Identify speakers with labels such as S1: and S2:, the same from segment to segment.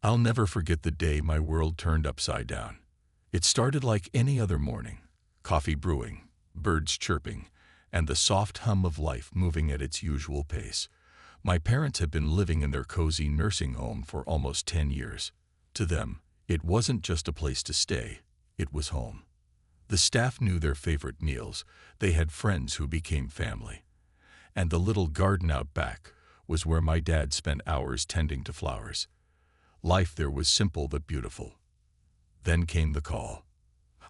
S1: I'll never forget the day my world turned upside down. It started like any other morning, coffee brewing, birds chirping, and the soft hum of life moving at its usual pace. My parents had been living in their cozy nursing home for almost 10 years. To them, it wasn't just a place to stay, it was home. The staff knew their favorite meals, they had friends who became family. And the little garden out back was where my dad spent hours tending to flowers. Life there was simple but beautiful. Then came the call.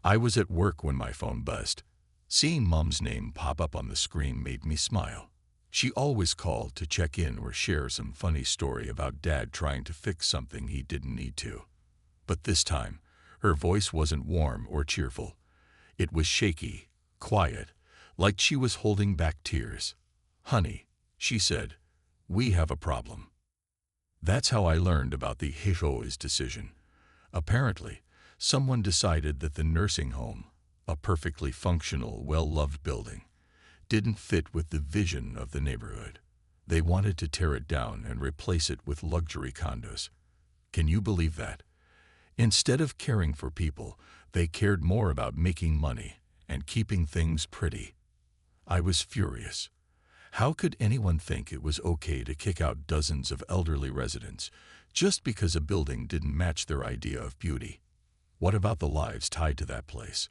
S1: I was at work when my phone buzzed. Seeing Mom's name pop up on the screen made me smile. She always called to check in or share some funny story about Dad trying to fix something he didn't need to. But this time, her voice wasn't warm or cheerful. It was shaky, quiet, like she was holding back tears. "Honey," she said, "we have a problem." That's how I learned about the HOA's decision. Apparently, someone decided that the nursing home, a perfectly functional, well-loved building, didn't fit with the vision of the neighborhood. They wanted to tear it down and replace it with luxury condos. Can you believe that? Instead of caring for people, they cared more about making money and keeping things pretty. I was furious. How could anyone think it was okay to kick out dozens of elderly residents just because a building didn't match their idea of beauty? What about the lives tied to that place?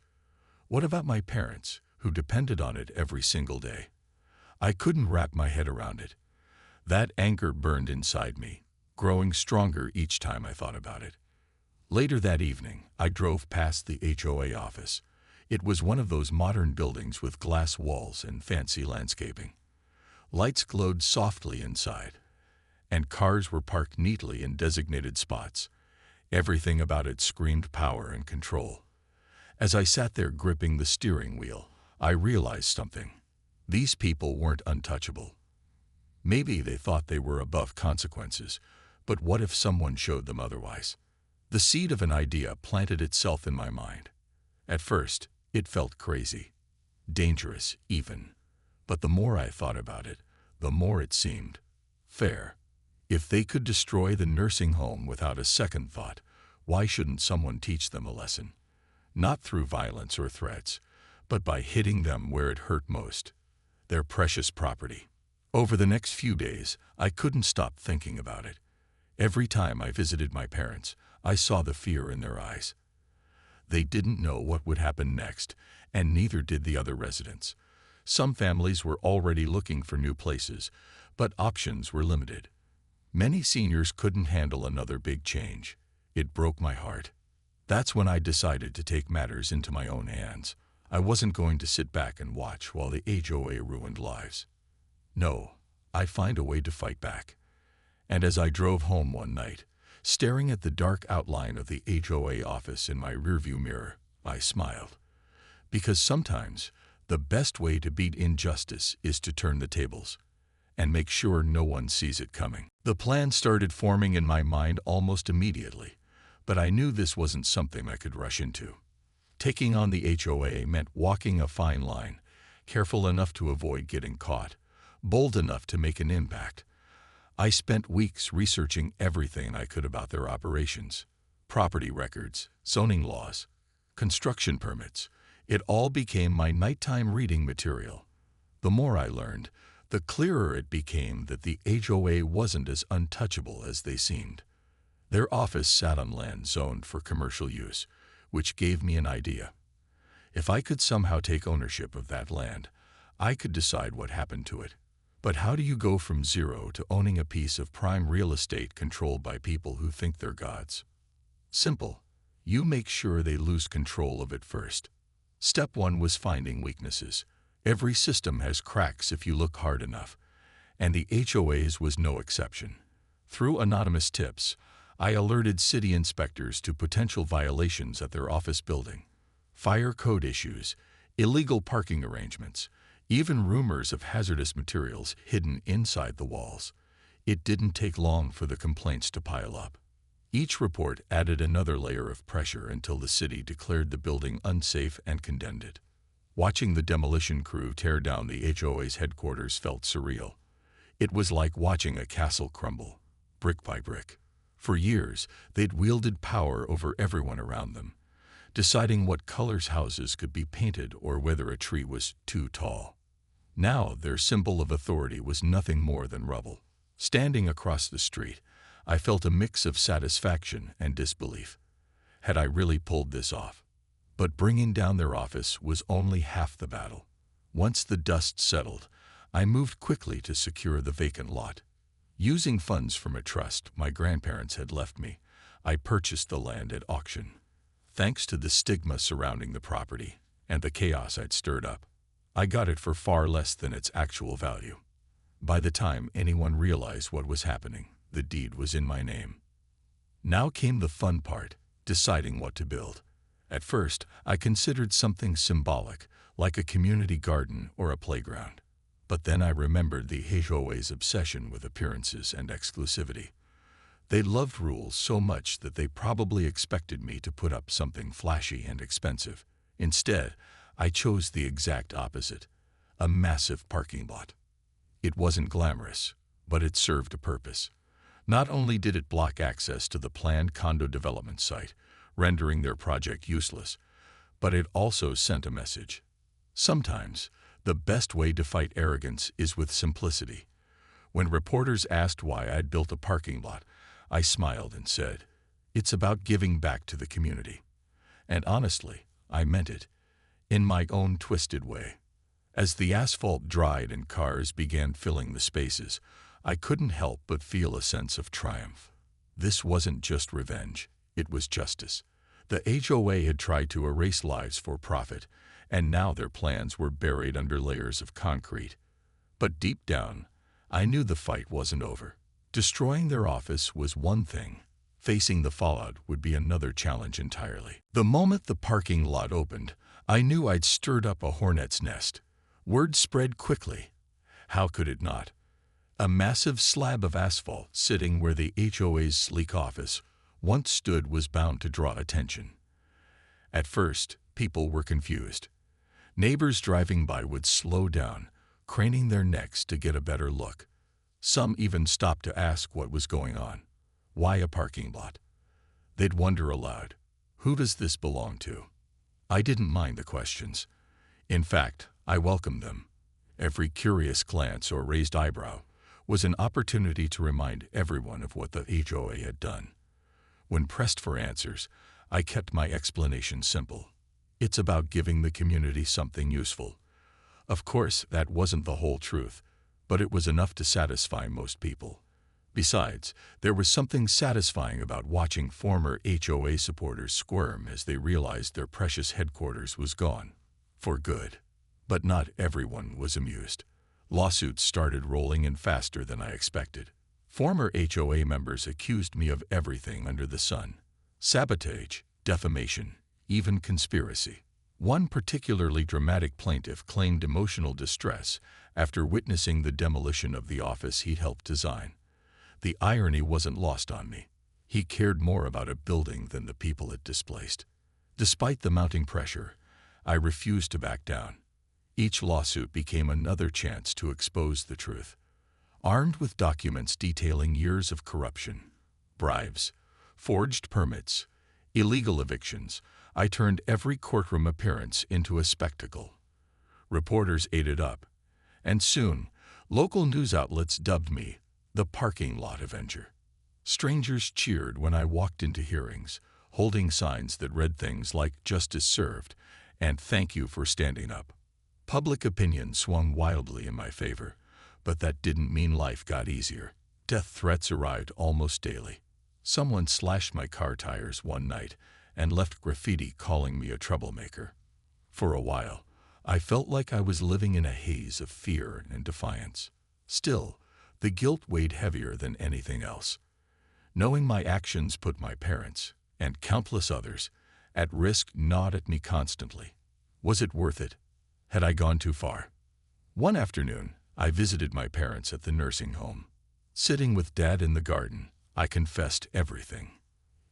S1: What about my parents, who depended on it every single day? I couldn't wrap my head around it. That anger burned inside me, growing stronger each time I thought about it. Later that evening, I drove past the HOA office. It was one of those modern buildings with glass walls and fancy landscaping. Lights glowed softly inside, and cars were parked neatly in designated spots. Everything about it screamed power and control. As I sat there gripping the steering wheel, I realized something. These people weren't untouchable. Maybe they thought they were above consequences, but what if someone showed them otherwise? The seed of an idea planted itself in my mind. At first, it felt crazy, dangerous even. But the more I thought about it, the more it seemed fair. If they could destroy the nursing home without a second thought, why shouldn't someone teach them a lesson? Not through violence or threats, but by hitting them where it hurt most, their precious property. Over the next few days, I couldn't stop thinking about it. Every time I visited my parents, I saw the fear in their eyes. They didn't know what would happen next, and neither did the other residents. Some families were already looking for new places, but options were limited. Many seniors couldn't handle another big change. It broke my heart. That's when I decided to take matters into my own hands. I wasn't going to sit back and watch while the HOA ruined lives. No, I'd find a way to fight back. And as I drove home one night, staring at the dark outline of the HOA office in my rearview mirror, I smiled. Because sometimes, the best way to beat injustice is to turn the tables and make sure no one sees it coming. The plan started forming in my mind almost immediately, but I knew this wasn't something I could rush into. Taking on the HOA meant walking a fine line, careful enough to avoid getting caught, bold enough to make an impact. I spent weeks researching everything I could about their operations, property records, zoning laws, construction permits. It all became my nighttime reading material. The more I learned, the clearer it became that the HOA wasn't as untouchable as they seemed. Their office sat on land zoned for commercial use, which gave me an idea. If I could somehow take ownership of that land, I could decide what happened to it. But how do you go from zero to owning a piece of prime real estate controlled by people who think they're gods? Simple. You make sure they lose control of it first. Step 1 was finding weaknesses. Every system has cracks if you look hard enough, and the HOA's was no exception. Through anonymous tips, I alerted city inspectors to potential violations at their office building, fire code issues, illegal parking arrangements, even rumors of hazardous materials hidden inside the walls. It didn't take long for the complaints to pile up. Each report added another layer of pressure until the city declared the building unsafe and condemned it. Watching the demolition crew tear down the HOA's headquarters felt surreal. It was like watching a castle crumble, brick by brick. For years, they'd wielded power over everyone around them, deciding what colors houses could be painted or whether a tree was too tall. Now their symbol of authority was nothing more than rubble. Standing across the street, I felt a mix of satisfaction and disbelief. Had I really pulled this off? But bringing down their office was only half the battle. Once the dust settled, I moved quickly to secure the vacant lot. Using funds from a trust my grandparents had left me, I purchased the land at auction. Thanks to the stigma surrounding the property and the chaos I'd stirred up, I got it for far less than its actual value. By the time anyone realized what was happening, the deed was in my name. Now came the fun part, deciding what to build. At first, I considered something symbolic, like a community garden or a playground. But then I remembered the HOA's obsession with appearances and exclusivity. They loved rules so much that they probably expected me to put up something flashy and expensive. Instead, I chose the exact opposite, a massive parking lot. It wasn't glamorous, but it served a purpose. Not only did it block access to the planned condo development site, rendering their project useless, but it also sent a message. Sometimes, the best way to fight arrogance is with simplicity. When reporters asked why I'd built a parking lot, I smiled and said, "It's about giving back to the community." And honestly, I meant it, in my own twisted way. As the asphalt dried and cars began filling the spaces, I couldn't help but feel a sense of triumph. This wasn't just revenge, it was justice. The HOA had tried to erase lives for profit, and now their plans were buried under layers of concrete. But deep down, I knew the fight wasn't over. Destroying their office was one thing. Facing the fallout would be another challenge entirely. The moment the parking lot opened, I knew I'd stirred up a hornet's nest. Word spread quickly. How could it not? A massive slab of asphalt sitting where the HOA's sleek office once stood was bound to draw attention. At first, people were confused. Neighbors driving by would slow down, craning their necks to get a better look. Some even stopped to ask what was going on. Why a parking lot? They'd wonder aloud, who does this belong to? I didn't mind the questions. In fact, I welcomed them. Every curious glance or raised eyebrow was an opportunity to remind everyone of what the HOA had done. When pressed for answers, I kept my explanation simple. It's about giving the community something useful. Of course, that wasn't the whole truth, but it was enough to satisfy most people. Besides, there was something satisfying about watching former HOA supporters squirm as they realized their precious headquarters was gone. For good. But not everyone was amused. Lawsuits started rolling in faster than I expected. Former HOA members accused me of everything under the sun. Sabotage, defamation, even conspiracy. One particularly dramatic plaintiff claimed emotional distress after witnessing the demolition of the office he'd helped design. The irony wasn't lost on me. He cared more about a building than the people it displaced. Despite the mounting pressure, I refused to back down. Each lawsuit became another chance to expose the truth. Armed with documents detailing years of corruption, bribes, forged permits, illegal evictions, I turned every courtroom appearance into a spectacle. Reporters ate it up, and soon, local news outlets dubbed me the Parking Lot Avenger. Strangers cheered when I walked into hearings, holding signs that read things like "Justice served" and "Thank you for standing up." Public opinion swung wildly in my favor, but that didn't mean life got easier. Death threats arrived almost daily. Someone slashed my car tires one night and left graffiti calling me a troublemaker. For a while, I felt like I was living in a haze of fear and defiance. Still, the guilt weighed heavier than anything else. Knowing my actions put my parents, and countless others, at risk gnawed at me constantly. Was it worth it? Had I gone too far? One afternoon, I visited my parents at the nursing home. Sitting with Dad in the garden, I confessed everything.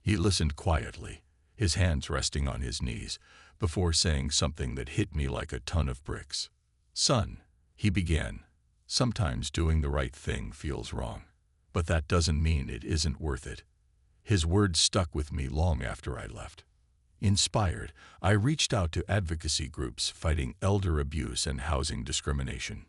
S1: He listened quietly, his hands resting on his knees, before saying something that hit me like a ton of bricks. "Son," he began, "sometimes doing the right thing feels wrong, but that doesn't mean it isn't worth it. His words stuck with me long after I left. Inspired, I reached out to advocacy groups fighting elder abuse and housing discrimination.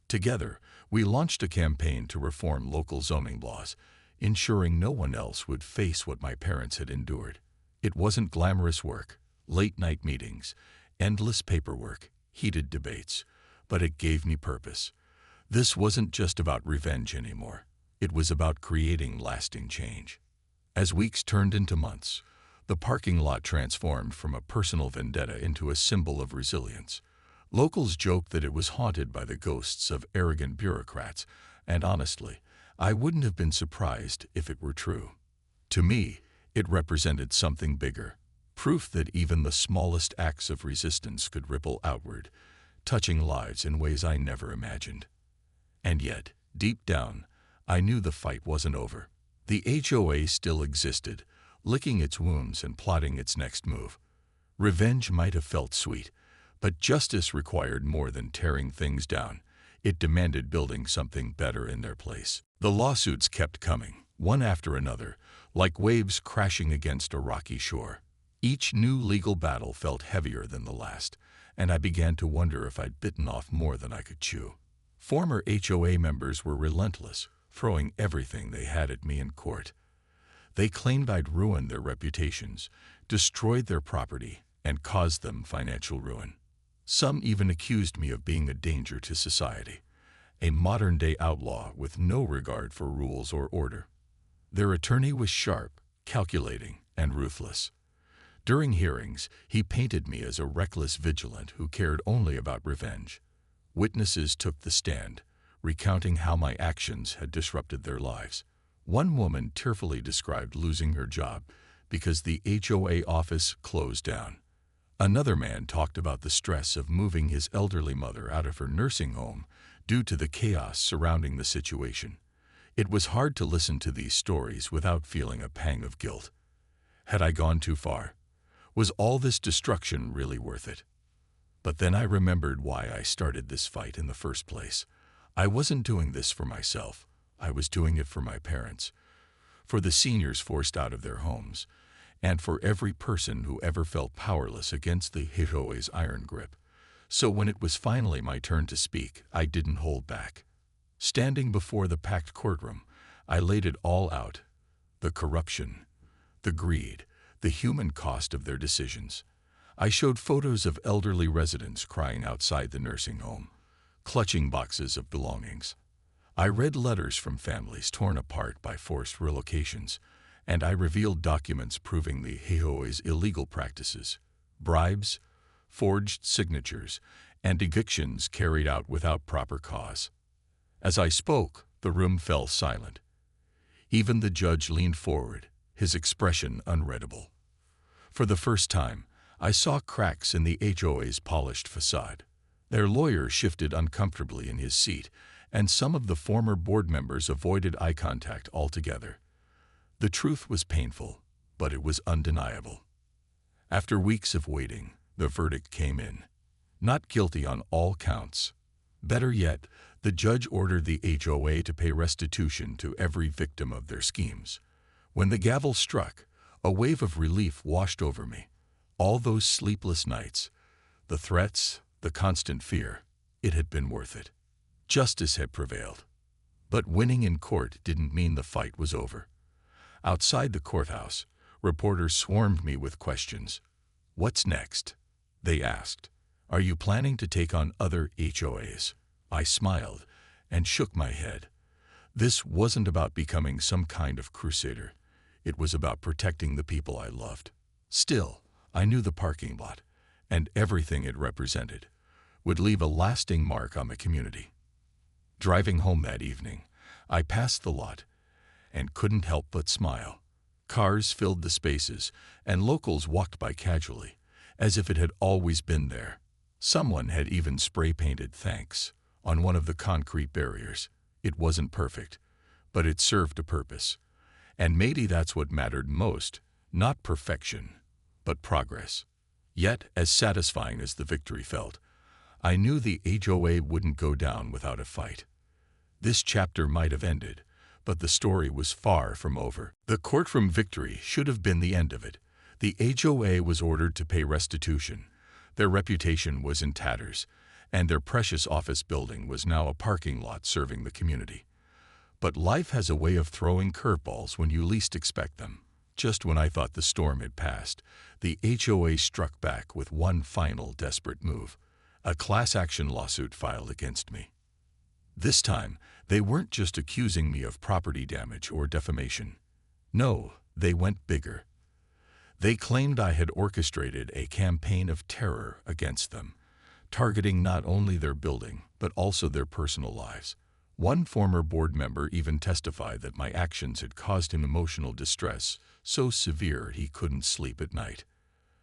S1: Together, we launched a campaign to reform local zoning laws, ensuring no one else would face what my parents had endured. It wasn't glamorous work, late-night meetings, endless paperwork, heated debates, but it gave me purpose. This wasn't just about revenge anymore. It was about creating lasting change. As weeks turned into months, the parking lot transformed from a personal vendetta into a symbol of resilience. Locals joked that it was haunted by the ghosts of arrogant bureaucrats, and honestly, I wouldn't have been surprised if it were true. To me, it represented something bigger, proof that even the smallest acts of resistance could ripple outward, touching lives in ways I never imagined. And yet, deep down, I knew the fight wasn't over. The HOA still existed, licking its wounds and plotting its next move. Revenge might have felt sweet, but justice required more than tearing things down. It demanded building something better in their place. The lawsuits kept coming, one after another, like waves crashing against a rocky shore. Each new legal battle felt heavier than the last, and I began to wonder if I'd bitten off more than I could chew. Former HOA members were relentless, throwing everything they had at me in court. They claimed I'd ruined their reputations, destroyed their property, and caused them financial ruin. Some even accused me of being a danger to society, a modern-day outlaw with no regard for rules or order. Their attorney was sharp, calculating, and ruthless. During hearings, he painted me as a reckless vigilant who cared only about revenge. Witnesses took the stand, recounting how my actions had disrupted their lives. One woman tearfully described losing her job because the HOA office closed down. Another man talked about the stress of moving his elderly mother out of her nursing home due to the chaos surrounding the situation. It was hard to listen to these stories without feeling a pang of guilt. Had I gone too far? Was all this destruction really worth it? But then I remembered why I started this fight in the first place. I wasn't doing this for myself. I was doing it for my parents, for the seniors forced out of their homes, and for every person who ever felt powerless against the HOA's iron grip. So when it was finally my turn to speak, I didn't hold back. Standing before the packed courtroom, I laid it all out. The corruption, the greed, the human cost of their decisions. I showed photos of elderly residents crying outside the nursing home, clutching boxes of belongings. I read letters from families torn apart by forced relocations, and I revealed documents proving the HOA's illegal practices, bribes, forged signatures, and evictions carried out without proper cause. As I spoke, the room fell silent. Even the judge leaned forward, his expression unreadable. For the first time, I saw cracks in the HOA's polished facade. Their lawyer shifted uncomfortably in his seat, and some of the former board members avoided eye contact altogether. The truth was painful, but it was undeniable. After weeks of waiting, the verdict came in. Not guilty on all counts. Better yet, the judge ordered the HOA to pay restitution to every victim of their schemes. When the gavel struck, a wave of relief washed over me. All those sleepless nights, the threats, the constant fear, it had been worth it. Justice had prevailed. But winning in court didn't mean the fight was over. Outside the courthouse, reporters swarmed me with questions. "What's next?" they asked. "Are you planning to take on other HOAs?" I smiled and shook my head. This wasn't about becoming some kind of crusader. It was about protecting the people I loved. Still, I knew the parking lot, and everything it represented, would leave a lasting mark on the community. Driving home that evening, I passed the lot and couldn't help but smile. Cars filled the spaces, and locals walked by casually, as if it had always been there. Someone had even spray-painted "Thanks" on one of the concrete barriers. It wasn't perfect, but it served a purpose. And maybe that's what mattered most, not perfection, but progress. Yet, as satisfying as the victory felt, I knew the HOA wouldn't go down without a fight. This chapter might have ended, But the story was far from over. The courtroom victory should have been the end of it. The HOA was ordered to pay restitution. Their reputation was in tatters, and their precious office building was now a parking lot serving the community. But life has a way of throwing curveballs when you least expect them. Just when I thought the storm had passed, the HOA struck back with one final desperate move: a class action lawsuit filed against me. This time, they weren't just accusing me of property damage or defamation. No, they went bigger. They claimed I had orchestrated a campaign of terror against them, targeting not only their building, but also their personal lives. One former board member even testified that my actions had caused him emotional distress so severe he couldn't sleep at night.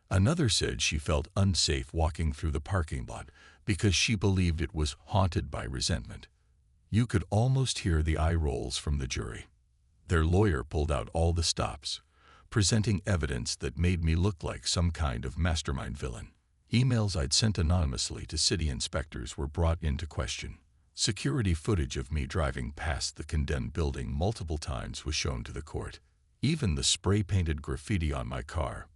S1: Another said she felt unsafe walking through the parking lot because she believed it was haunted by resentment. You could almost hear the eye rolls from the jury. Their lawyer pulled out all the stops, presenting evidence that made me look like some kind of mastermind villain. Emails I'd sent anonymously to city inspectors were brought into question. Security footage of me driving past the condemned building multiple times was shown to the court. Even the spray-painted graffiti on my car,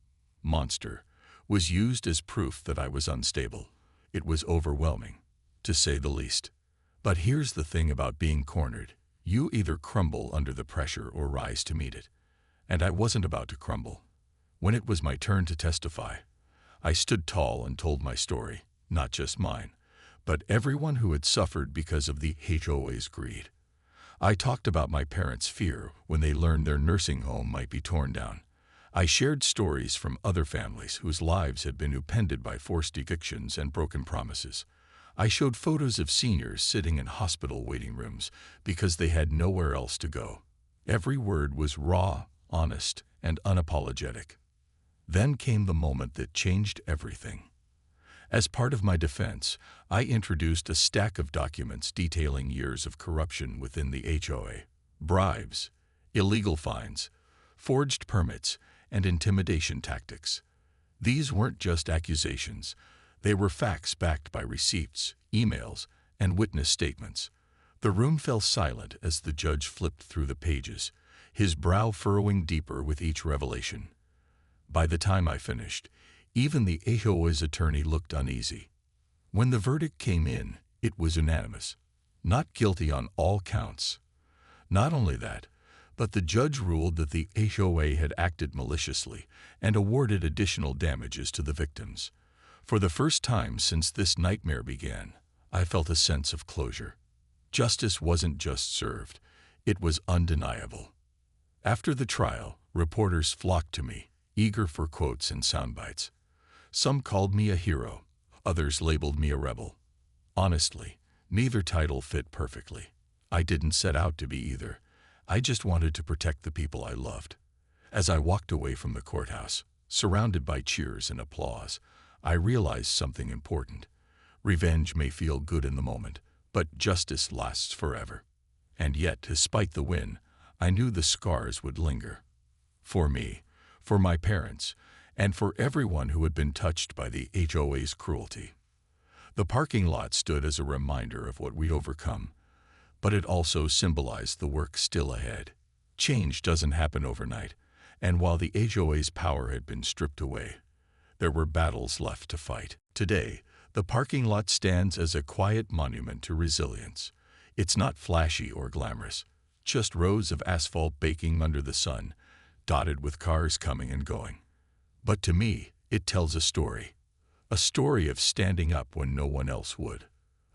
S1: "Monster," was used as proof that I was unstable. It was overwhelming, to say the least. But here's the thing about being cornered. You either crumble under the pressure or rise to meet it. And I wasn't about to crumble. When it was my turn to testify, I stood tall and told my story, not just mine, but everyone who had suffered because of the HOA's greed. I talked about my parents' fear when they learned their nursing home might be torn down. I shared stories from other families whose lives had been upended by forced evictions and broken promises. I showed photos of seniors sitting in hospital waiting rooms because they had nowhere else to go. Every word was raw, honest, and unapologetic. Then came the moment that changed everything. As part of my defense, I introduced a stack of documents detailing years of corruption within the HOA: bribes, illegal fines, forged permits, and intimidation tactics. These weren't just accusations. They were facts backed by receipts, emails, and witness statements. The room fell silent as the judge flipped through the pages, his brow furrowing deeper with each revelation. By the time I finished, even the HOA's attorney looked uneasy. When the verdict came in, it was unanimous. Not guilty on all counts. Not only that, but the judge ruled that the HOA had acted maliciously and awarded additional damages to the victims. For the first time since this nightmare began, I felt a sense of closure. Justice wasn't just served, it was undeniable. After the trial, reporters flocked to me, eager for quotes and sound bites. Some called me a hero, others labeled me a rebel. Honestly, neither title fit perfectly. I didn't set out to be either. I just wanted to protect the people I loved. As I walked away from the courthouse, surrounded by cheers and applause, I realized something important. Revenge may feel good in the moment, but justice lasts forever. And yet, despite the win, I knew the scars would linger. For me, for my parents, and for everyone who had been touched by the HOA's cruelty. The parking lot stood as a reminder of what we'd overcome, but it also symbolized the work still ahead. Change doesn't happen overnight, and while the HOA's power had been stripped away, there were battles left to fight. Today, the parking lot stands as a quiet monument to resilience. It's not flashy or glamorous, just rows of asphalt baking under the sun, dotted with cars coming and going. But to me, it tells a story of standing up when no one else would,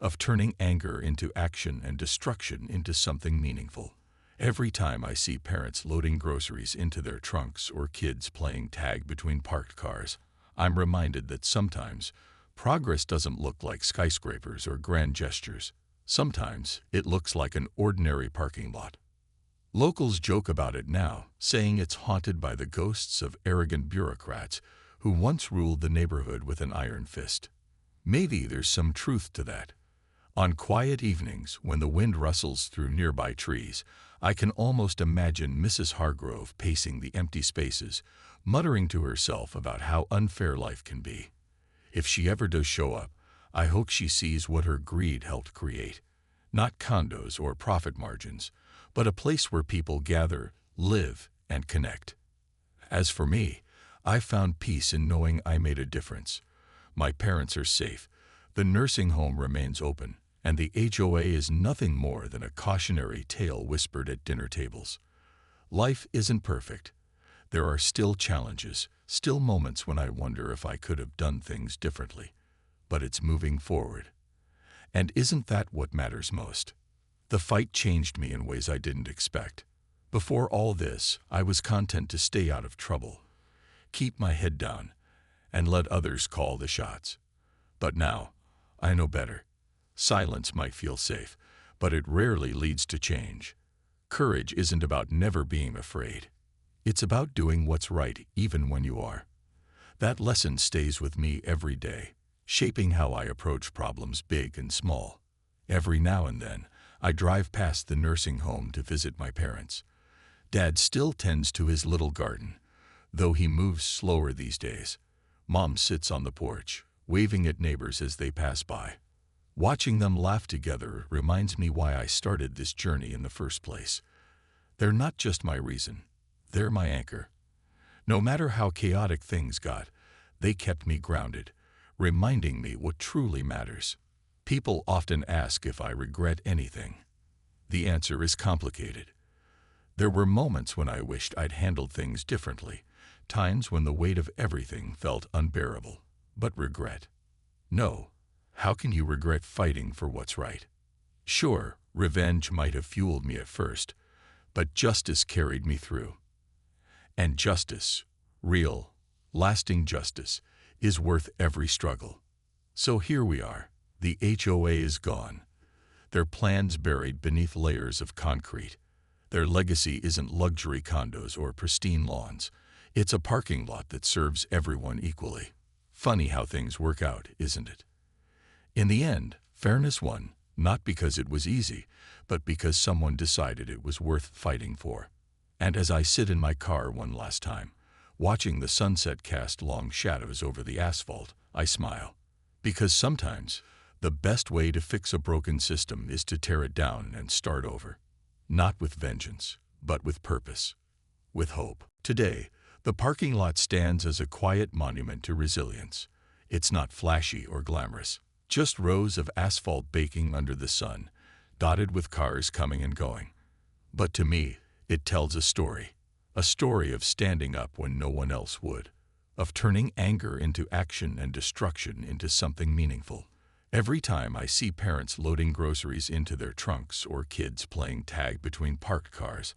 S1: of turning anger into action and destruction into something meaningful. Every time I see parents loading groceries into their trunks or kids playing tag between parked cars, I'm reminded that sometimes progress doesn't look like skyscrapers or grand gestures. Sometimes it looks like an ordinary parking lot. Locals joke about it now, saying it's haunted by the ghosts of arrogant bureaucrats who once ruled the neighborhood with an iron fist. Maybe there's some truth to that. On quiet evenings, when the wind rustles through nearby trees, I can almost imagine Mrs. Hargrove pacing the empty spaces, muttering to herself about how unfair life can be. If she ever does show up, I hope she sees what her greed helped create. Not condos or profit margins, but a place where people gather, live, and connect. As for me, I found peace in knowing I made a difference. My parents are safe, the nursing home remains open, and the HOA is nothing more than a cautionary tale whispered at dinner tables. Life isn't perfect. There are still challenges, still moments when I wonder if I could have done things differently. But it's moving forward. And isn't that what matters most? The fight changed me in ways I didn't expect. Before all this, I was content to stay out of trouble, keep my head down, and let others call the shots. But now, I know better. Silence might feel safe, but it rarely leads to change. Courage isn't about never being afraid. It's about doing what's right even when you are. That lesson stays with me every day, shaping how I approach problems big and small. Every now and then, I drive past the nursing home to visit my parents. Dad still tends to his little garden, though he moves slower these days. Mom sits on the porch, waving at neighbors as they pass by. Watching them laugh together reminds me why I started this journey in the first place. They're not just my reason, they're my anchor. No matter how chaotic things got, they kept me grounded, reminding me what truly matters. People often ask if I regret anything. The answer is complicated. There were moments when I wished I'd handled things differently, times when the weight of everything felt unbearable. But regret? No. How can you regret fighting for what's right? Sure, revenge might have fueled me at first, but justice carried me through. And justice, real, lasting justice, is worth every struggle. So here we are. The HOA is gone. Their plans buried beneath layers of concrete. Their legacy isn't luxury condos or pristine lawns. It's a parking lot that serves everyone equally. Funny how things work out, isn't it? In the end, fairness won, not because it was easy, but because someone decided it was worth fighting for. And as I sit in my car one last time, watching the sunset cast long shadows over the asphalt, I smile. Because sometimes, the best way to fix a broken system is to tear it down and start over. Not with vengeance, but with purpose. With hope. Today, the parking lot stands as a quiet monument to resilience. It's not flashy or glamorous, just rows of asphalt baking under the sun, dotted with cars coming and going. But to me, it tells a story of standing up when no one else would, of turning anger into action and destruction into something meaningful. Every time I see parents loading groceries into their trunks or kids playing tag between parked cars,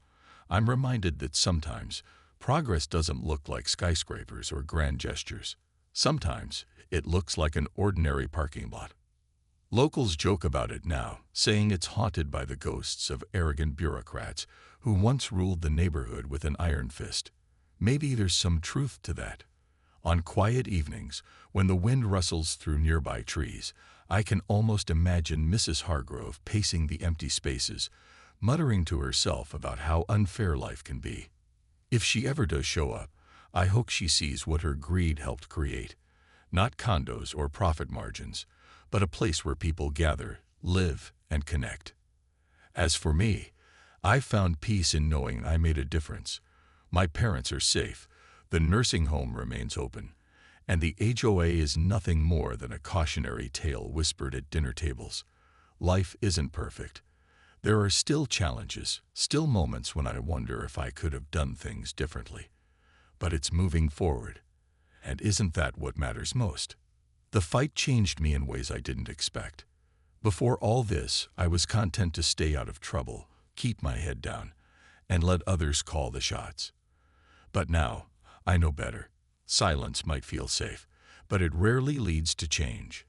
S1: I'm reminded that sometimes progress doesn't look like skyscrapers or grand gestures. Sometimes it looks like an ordinary parking lot. Locals joke about it now, saying it's haunted by the ghosts of arrogant bureaucrats who once ruled the neighborhood with an iron fist. Maybe there's some truth to that. On quiet evenings, when the wind rustles through nearby trees, I can almost imagine Mrs. Hargrove pacing the empty spaces, muttering to herself about how unfair life can be. If she ever does show up, I hope she sees what her greed helped create. Not condos or profit margins, but a place where people gather, live, and connect. As for me, I've found peace in knowing I made a difference. My parents are safe, the nursing home remains open, and the HOA is nothing more than a cautionary tale whispered at dinner tables. Life isn't perfect. There are still challenges, still moments when I wonder if I could have done things differently. But it's moving forward. And isn't that what matters most? The fight changed me in ways I didn't expect. Before all this, I was content to stay out of trouble, keep my head down, and let others call the shots. But now, I know better. Silence might feel safe, but it rarely leads to change.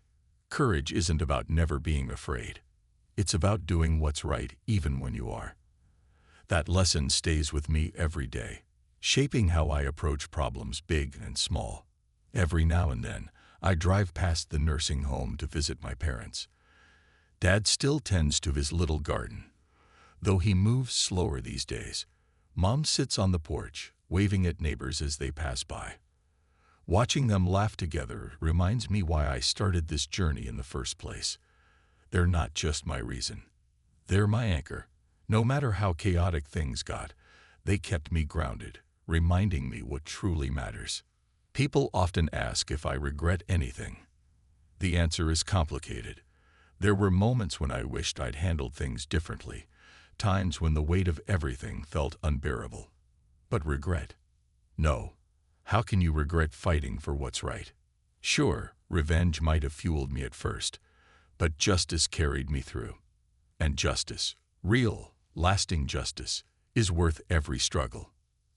S1: Courage isn't about never being afraid. It's about doing what's right even when you are. That lesson stays with me every day, shaping how I approach problems big and small. Every now and then, I drive past the nursing home to visit my parents. Dad still tends to his little garden, though he moves slower these days. Mom sits on the porch, waving at neighbors as they pass by. Watching them laugh together reminds me why I started this journey in the first place. They're not just my reason. They're my anchor. No matter how chaotic things got, they kept me grounded, reminding me what truly matters. People often ask if I regret anything. The answer is complicated. There were moments when I wished I'd handled things differently, times when the weight of everything felt unbearable. But regret? No. How can you regret fighting for what's right? Sure, revenge might have fueled me at first, but justice carried me through. And justice, real, lasting justice, is worth every struggle.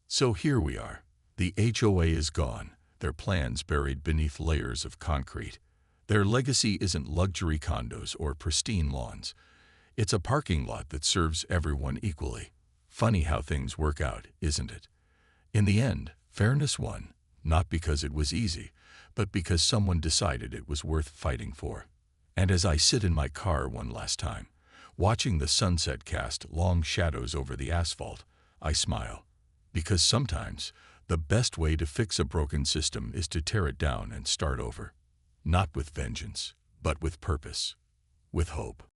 S1: So here we are. The HOA is gone, their plans buried beneath layers of concrete. Their legacy isn't luxury condos or pristine lawns. It's a parking lot that serves everyone equally. Funny how things work out, isn't it? In the end, fairness won, not because it was easy, but because someone decided it was worth fighting for. And as I sit in my car one last time, watching the sunset cast long shadows over the asphalt, I smile. Because sometimes, the best way to fix a broken system is to tear it down and start over. Not with vengeance, but with purpose. With hope.